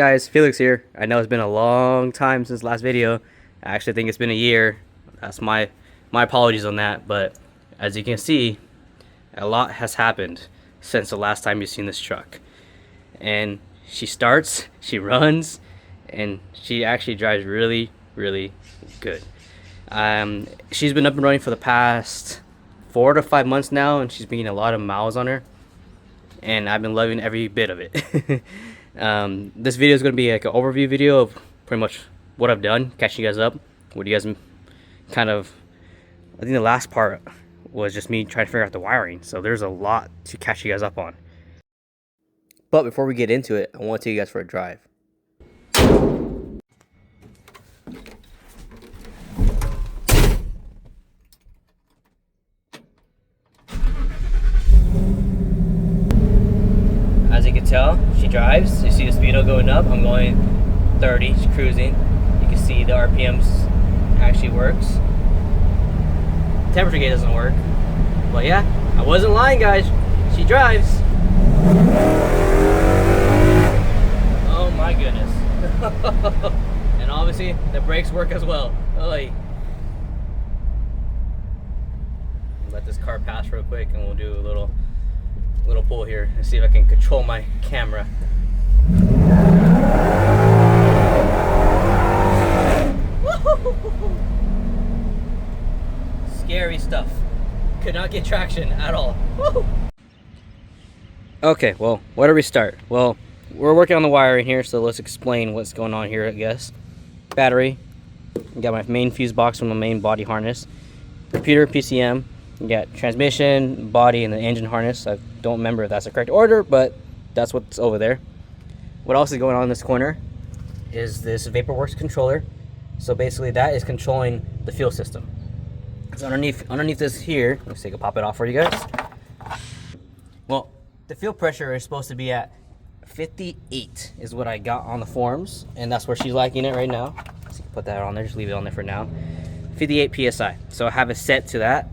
guys, Felix here. I know it's been a long time since the last video. I actually think it's been a year. That's my apologies on that, but as you can see, a lot has happened since the last time you've seen this truck. And she starts, she runs, and she actually drives really, really good. She's been up and running for the past 4 to 5 months now, and she's been getting a lot of miles on her, and I've been loving every bit of it. This video is going to be like an overview video of pretty much what I've done, catching you guys up. What you guys kind of, I think the last part was just me trying to figure out the wiring, so there's a lot to catch you guys up on. But before we get into it, I want to take you guys for a drive. As you can tell, she drives. You see the speedo going up. I'm going 30, she's cruising. You can see the RPMs actually works. Temperature gauge doesn't work. But yeah, I wasn't lying, guys. She drives. Oh my goodness. And obviously, the brakes work as well. Oy. Let this car pass real quick and we'll do a little pull here and see if I can control my camera. Scary stuff. Could not get traction at all. Woo! Okay, well, where do we start? Well, we're working on the wiring here, so let's explain what's going on here, I guess. Battery. Got my main fuse box from the main body harness. Computer, PCM. You got transmission, body, and the engine harness. I don't remember if that's the correct order, but that's what's over there. What else is going on in this corner is this VaporWorks controller. So basically that is controlling the fuel system. So underneath this here, let's see, I can pop it off for you guys. Well, the fuel pressure is supposed to be at 58 is what I got on the forums, and that's where she's liking it right now. So you can put that on there, just leave it on there for now. 58 PSI. So I have it set to that.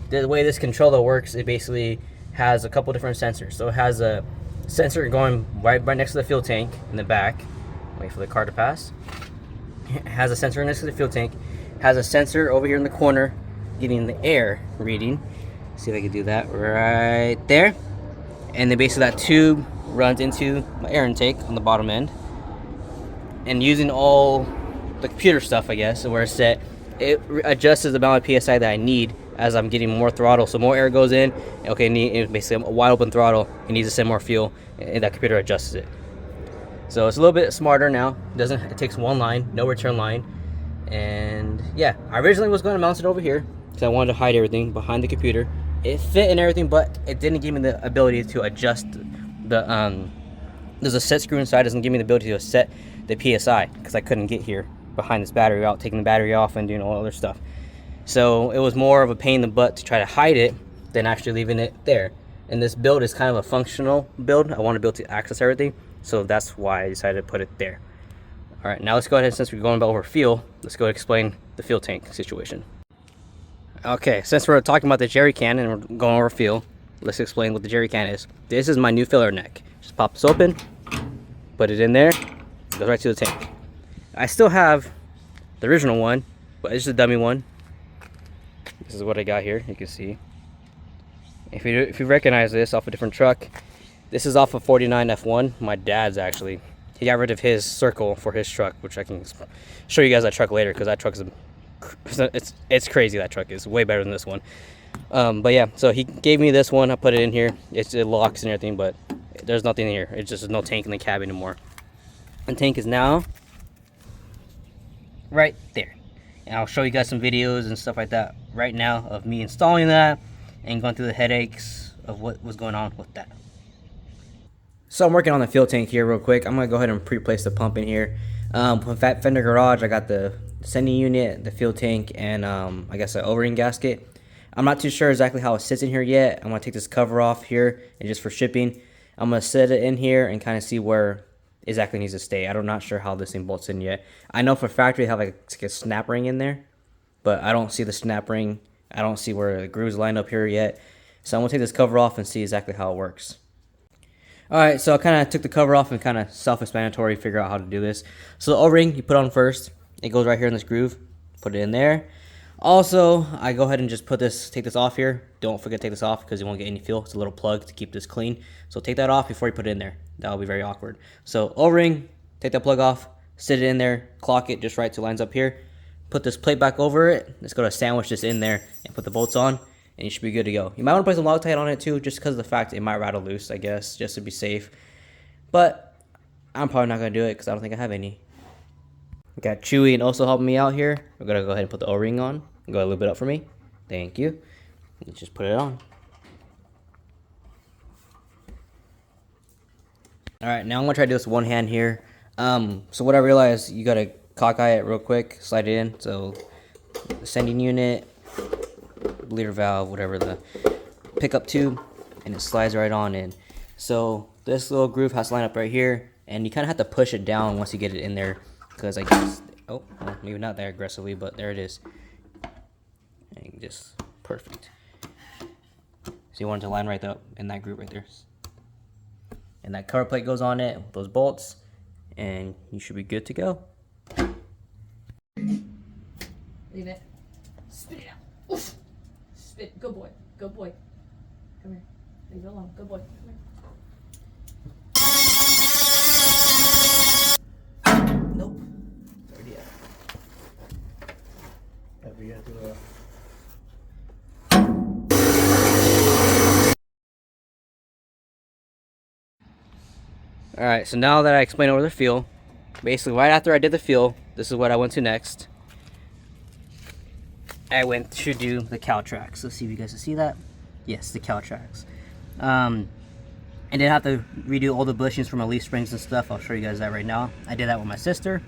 The way this controller works, it basically has a couple different sensors. So it has a sensor going right next to the fuel tank in the back. Wait for the car to pass. It has a sensor next to the fuel tank. It has a sensor over here in the corner getting the air reading. See if I can do that right there. And then basically that tube runs into my air intake on the bottom end. And using all the computer stuff, I guess, where it's set, it adjusts the amount of PSI that I need as I'm getting more throttle. So more air goes in. Okay, it's basically a wide open throttle. It needs to send more fuel, and that computer adjusts it. So it's a little bit smarter now. It takes one line, no return line. And yeah, I originally was going to mount it over here because I wanted to hide everything behind the computer. It fit and everything, but it didn't give me the ability to adjust the there's a set screw inside. It doesn't give me the ability to set the PSI because I couldn't get here behind this battery without taking the battery off and doing all other stuff. So it was more of a pain in the butt to try to hide it than actually leaving it there. And this build is kind of a functional build. I want to be able to access everything, so that's why I decided to put it there. All right, now let's go ahead, since we're going over fuel, let's go explain the fuel tank situation. Okay, since we're talking about the jerry can and we're going over fuel, let's explain what the jerry can is. This is my new filler neck. Just pop this open, put it in there, goes right to the tank. I still have the original one, but it's just a dummy one. This is what I got here, you can see. If you recognize this off a different truck, this is off of 49 F1. My dad's actually. He got rid of his circle for his truck, which I can show you guys that truck later, because that truck is, it's crazy. That truck is way better than this one. But yeah, so he gave me this one. I put it in here. It locks and everything, but there's nothing here. It's just no tank in the cab anymore. The tank is now right there. And I'll show you guys some videos and stuff like that right now of me installing that and going through the headaches of what was going on with that. So I'm working on the fuel tank here real quick. I'm going to go ahead and pre-place the pump in here. With that Fender Garage, I got the sending unit, the fuel tank, and I guess an O-ring gasket. I'm not too sure exactly how it sits in here yet. I'm going to take this cover off here, and just for shipping, I'm going to set it in here and kind of see where exactly needs to stay. I'm not sure how this thing bolts in yet. I know for factory they have like a snap ring in there, but I don't see the snap ring. I don't see where the grooves line up here yet. So I'm gonna take this cover off and see exactly how it works. Alright, so I kind of took the cover off and kind of self-explanatory figure out how to do this. So the O-ring you put on first. It goes right here in this groove. Put it in there. Also, I go ahead and just take this off here. Don't forget to take this off because you won't get any fuel. It's a little plug to keep this clean. So take that off before you put it in there. That will be very awkward. So O-ring, take that plug off, sit it in there, clock it just right so it lines up here. Put this plate back over it. Let's go to sandwich this in there and put the bolts on. And you should be good to go. You might want to put some Loctite on it too, just because of the fact it might rattle loose, I guess, just to be safe. But I'm probably not going to do it because I don't think I have any. We got Chewy and also helping me out here. We're going to go ahead and put the O-ring on. Go a little bit up for me. Thank you. Let's just put it on. Alright, now I'm going to try to do this one hand here. So what I realized, you got to cockeye it real quick, slide it in. So the sending unit, bleeder valve, whatever, the pickup tube, and it slides right on in. So this little groove has to line up right here, and you kind of have to push it down once you get it in there, because I guess, oh, well, maybe not that aggressively, but there it is. And just perfect. So you want it to line right up in that groove right there. And that cover plate goes on it with those bolts, and you should be good to go. Leave it. Spit it out. Oof. Spit. Good boy. Good boy. Come here. Leave it alone. Good boy. Come here. Nope. It's already out. Alright, so now that I explained over the feel, basically right after I did the feel, this is what I went to next. I went to do the cow tracks. Let's see if you guys can see that. Yes, the cow tracks. I didn't have to redo all the bushings for my leaf springs and stuff. I'll show you guys that right now. I did that with my sister.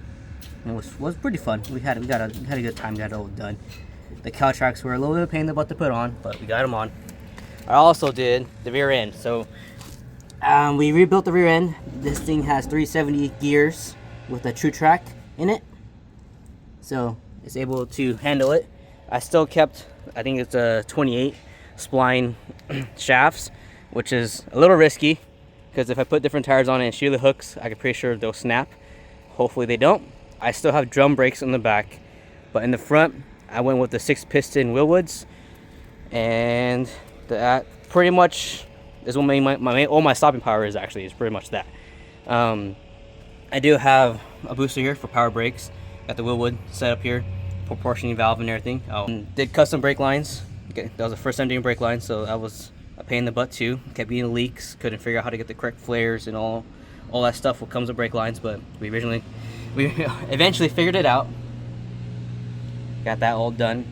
And it was pretty fun. We had a good time, got it all done. The cow tracks were a little bit of a pain in the butt to put on, but we got them on. I also did the rear end. So we rebuilt the rear end. This thing has 370 gears with a true track in it, so it's able to handle it. I still kept, I think it's a 28 spline shafts, which is a little risky because if I put different tires on it and shear the hooks, I'm pretty sure they'll snap. Hopefully they don't. I still have drum brakes in the back, but in the front I went with the 6-piston Willwoods, and that pretty much is what all my stopping power is. Actually, is pretty much that. I do have a booster here for power brakes. Got the Willwood set up here, proportioning valve and everything. Did custom brake lines. Okay, that was the first time doing brake lines, so that was a pain in the butt too. Kept getting leaks. Couldn't figure out how to get the correct flares and all that stuff what comes with brake lines, but we eventually figured it out. Got that all done.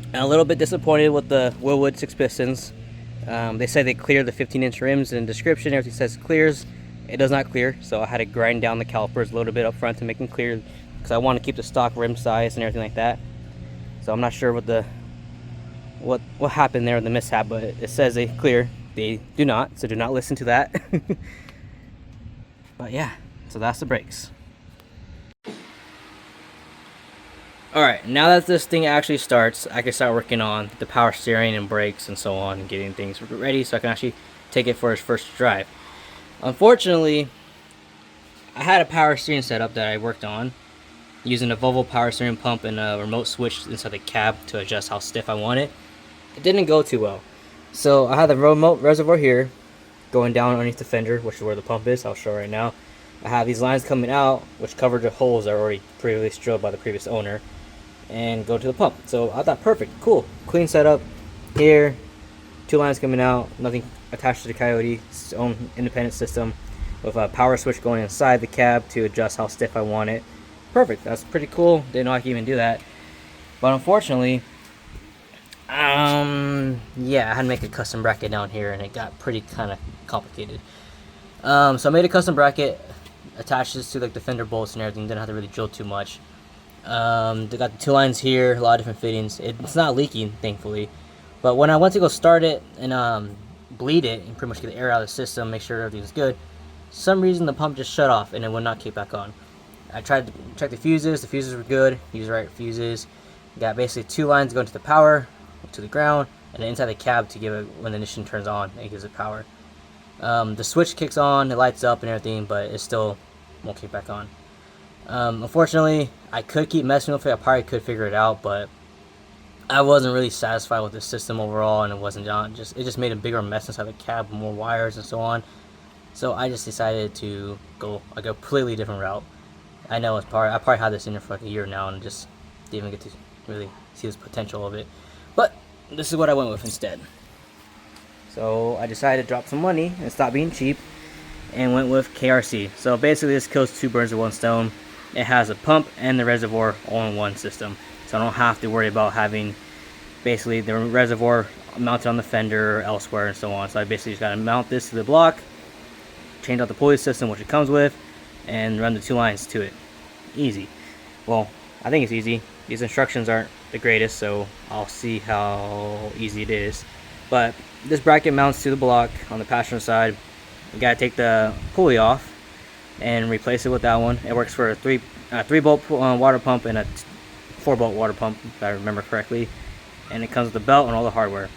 And a little bit disappointed with the Willwood 6-pistons. They say they clear the 15-inch rims, and description everything says clears. It does not clear, so I had to grind down the calipers a little bit up front to make them clear, because I want to keep the stock rim size and everything like that. So I'm not sure what happened there with the mishap, but it says they clear. They do not, so do not listen to that. But yeah, so that's the brakes. Alright, now that this thing actually starts, I can start working on the power steering and brakes and so on, and getting things ready so I can actually take it for its first drive. Unfortunately, I had a power steering setup that I worked on using a Volvo power steering pump and a remote switch inside the cab to adjust how stiff I want it. It didn't go too well. So I had the remote reservoir here going down underneath the fender, which is where the pump is. I'll show right now. I have these lines coming out which covered the holes that were already previously drilled by the previous owner, and go to the pump. So I thought, perfect, cool, clean setup here. 2 lines coming out, nothing attached to the Coyote, its own independent system with a power switch going inside the cab to adjust how stiff I want it. Perfect, that's pretty cool. Didn't know I could even do that. But unfortunately, yeah, I had to make a custom bracket down here, and it got pretty kind of complicated. So I made a custom bracket, attached this to like the fender bolts and everything. Didn't have to really drill too much. They got the 2 lines here, a lot of different fittings. It's not leaking, thankfully. But when I went to go start it and bleed it and pretty much get the air out of the system, make sure everything's good, for some reason the pump just shut off and it would not kick back on. I tried to check the fuses were good, used the right fuses. Got basically 2 lines going to the power, to the ground, and then inside the cab to give it when the ignition turns on, it gives it power. The switch kicks on, it lights up and everything, but it still won't kick back on. Unfortunately, I could keep messing with it. I probably could figure it out, but I wasn't really satisfied with the system overall, and it wasn't on. It just made a bigger mess inside the cab, more wires and so on. So I just decided to go a completely different route. I know I probably had this in there for like a year now, and just didn't even get to really see this potential of it. But this is what I went with instead. So I decided to drop some money and stop being cheap, and went with KRC. So basically this kills two birds with one stone. It has a pump and the reservoir all in one system, so I don't have to worry about having basically the reservoir mounted on the fender or elsewhere and so on. So I basically just got to mount this to the block, change out the pulley system which it comes with, and run the two lines to it. Easy. Well, I think it's easy. These instructions aren't the greatest, so I'll see how easy it is. But this bracket mounts to the block on the passenger side. You gotta take the pulley off and replace it with that one. It works for a 3-bolt water pump and a 4-bolt water pump, if I remember correctly. And it comes with the belt and all the hardware.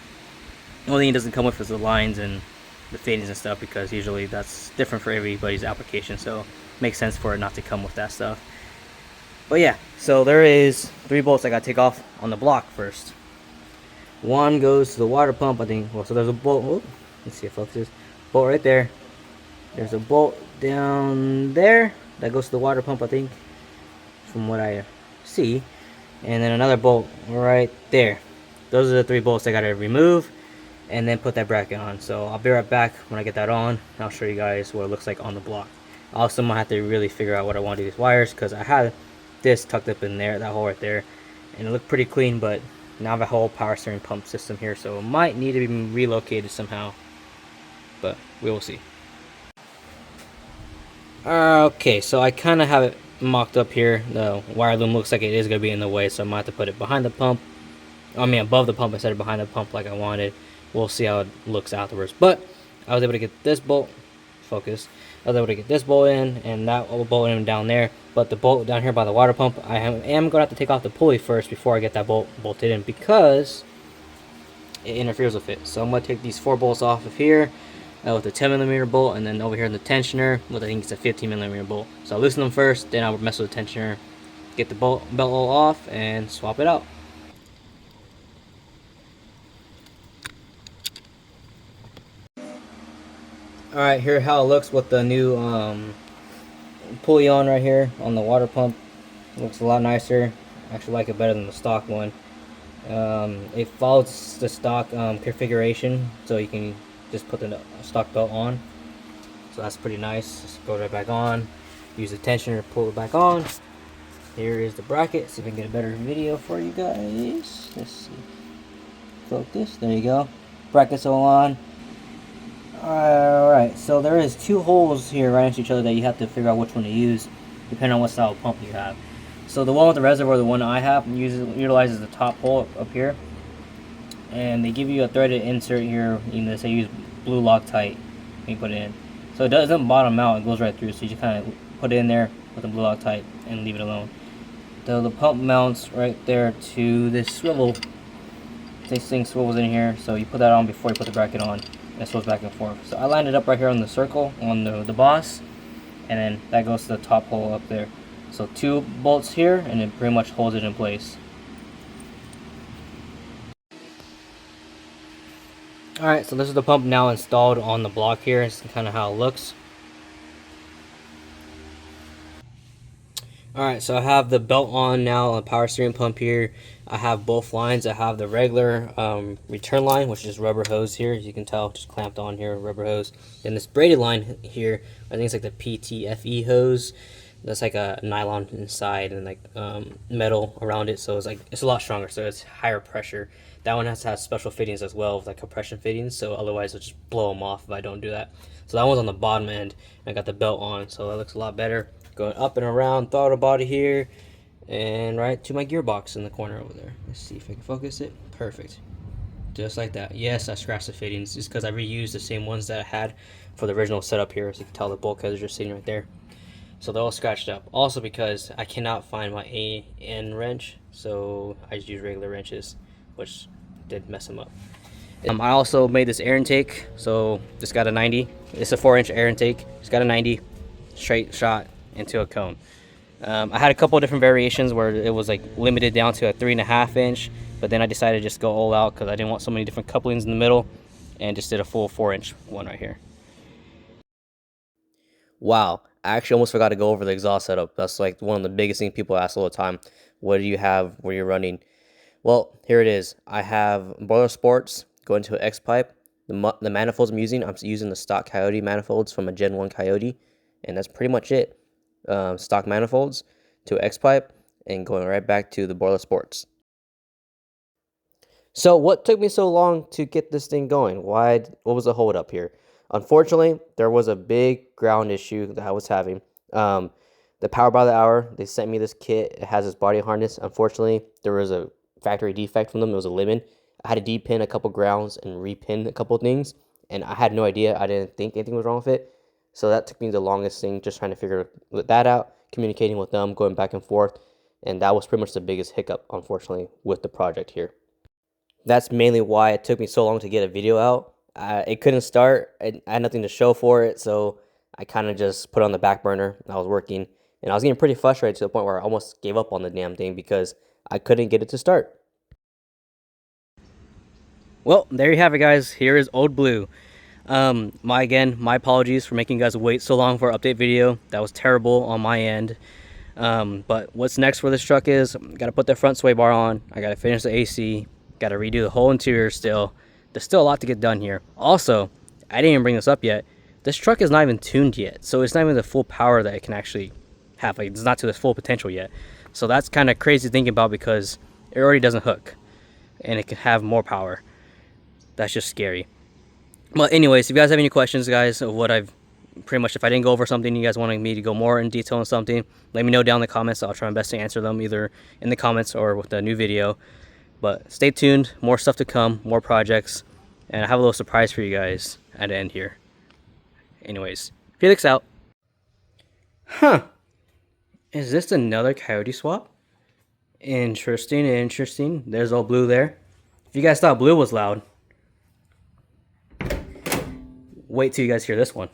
The only thing it doesn't come with is the lines and the fittings and stuff, because usually that's different for everybody's application, so it makes sense for it not to come with that stuff. But yeah, so there is 3 bolts I gotta take off on the block first. One goes to the water pump, I think. Well, so there's a bolt. Oh, let's see if it focuses. Bolt right there. There's a bolt down there that goes to the water pump, I think, from what I see. And then another bolt right there. Those are the 3 bolts I gotta remove and then put that bracket on. So I'll be right back when I get that on, and I'll show you guys what it looks like on the block. I also might have to really figure out what I want to do with these wires, because I had this tucked up in there, that hole right there, and it looked pretty clean, but now I have a whole power steering pump system here, so it might need to be relocated somehow, but we will see. Okay, so I kind of have it mocked up here. The wire loom looks like it is going to be in the way, so I might have to put it behind the pump. I mean above the pump instead of behind the pump like I wanted. We'll see how it looks afterwards. But I was able to get this bolt, focus. I was able to get this bolt in and that bolt in down there. But the bolt down here by the water pump, I am going to have to take off the pulley first before I get that bolt bolted in, because it interferes with it. So I'm going to take these 4 bolts off of here with a 10mm bolt, and then over here in the tensioner with, I think it's a 15mm bolt. So I'll loosen them first, then I'll mess with the tensioner, get the belt off, and swap it out. Alright, here how it looks with the new pulley on right here on the water pump. It looks a lot nicer. I actually like it better than the stock one. It follows the stock configuration, so you can just put the stock belt on. So that's pretty nice. Just go right back on. Use the tensioner to pull it back on. Here is the bracket. See if I can get a better video for you guys. Let's see. Focus. There you go. Bracket's all on. Alright, so there is 2 holes here right next to each other that you have to figure out which one to use, depending on what style of pump you have. So the one with the reservoir, the one I have, utilizes the top hole up here. And they give you a threaded insert here. They say use blue Loctite when you put it in. So it doesn't bottom out, it goes right through. So you just kind of put it in there with the blue Loctite and leave it alone. The pump mounts right there to this swivel. This thing swivels in here, so you put that on before you put the bracket on. And it swivels back and forth. So I lined it up right here on the circle, on the boss, and then that goes to the top hole up there. So 2 bolts here, and it pretty much holds it in place. Alright, so this is the pump now installed on the block here. It's kind of how it looks. Alright, so I have the belt on now on the power steering pump here. I have both lines. I have the regular return line, which is rubber hose here. As you can tell, just clamped on here, rubber hose. And this braided line here, I think it's like the PTFE hose. That's like a nylon inside and like metal around it, so it's a lot stronger, so it's higher pressure. That one has to have special fittings as well, with like compression fittings, so otherwise it'll just blow them off if I don't do that. So that one's on the bottom end, and I got the belt on, so that looks a lot better. Going up and around throttle body here, and right to my gearbox in the corner over there. Let's see if I can focus it. Perfect. Just like that. Yes, I scratched the fittings just because I reused the same ones that I had for the original setup here. As you can tell, the bulkheads are just sitting right there. So they're all scratched up. Also because I cannot find my AN wrench, so I just use regular wrenches, which did mess them up. I also made this air intake, so just got a 90. It's a 4-inch air intake. Just got a 90 straight shot into a cone. I had a couple of different variations where it was like limited down to a 3.5 inch, but then I decided to just go all out because I didn't want so many different couplings in the middle, and just did a full 4-inch one right here. Wow, I actually almost forgot to go over the exhaust setup. That's like one of the biggest things people ask all the time. What do you have where you're running? Well, here it is. I have boiler sports going to an X pipe. The manifolds I'm using the stock Coyote manifolds from a Gen 1 Coyote, and that's pretty much it. Stock manifolds to X pipe and going right back to the boiler sports. So what took me so long to get this thing going? What was the hold up here? Unfortunately, there was a big ground issue that I was having. The power by the hour, they sent me this kit. It has this body harness. Unfortunately, there was a factory defect from them. It was a lemon. I had to depin a couple grounds and repin a couple things, and I had no idea. I didn't think anything was wrong with it. So that took me the longest thing, just trying to figure that out, communicating with them, going back and forth. And that was pretty much the biggest hiccup, unfortunately, with the project here. That's mainly why it took me so long to get a video out. It couldn't start. I had nothing to show for it, so I kind of just put it on the back burner. I was working, and I was getting pretty frustrated to the point where I almost gave up on the damn thing because I couldn't get it to start. Well, there you have it, guys. Here is Old Blue. My apologies for making you guys wait so long for an update video. That was terrible on my end. But what's next for this truck is, got to put the front sway bar on. I got to finish the AC. Got to redo the whole interior still. There's still a lot to get done here. Also, I didn't even bring this up yet. This truck is not even tuned yet, so it's not even the full power that it can actually have. Like, it's not to its full potential yet. So that's kind of crazy thinking about because it already doesn't hook, and it can have more power. That's just scary. But anyways, if you guys have any questions, guys, of what I've pretty much, if I didn't go over something, you guys wanting me to go more in detail on something, let me know down in the comments. I'll try my best to answer them either in the comments or with the new video. But stay tuned, more stuff to come, more projects, and I have a little surprise for you guys at the end here. Anyways, Felix out. Huh. Is this another Coyote swap? Interesting, interesting. There's Old Blue there. If you guys thought Blue was loud, wait till you guys hear this one.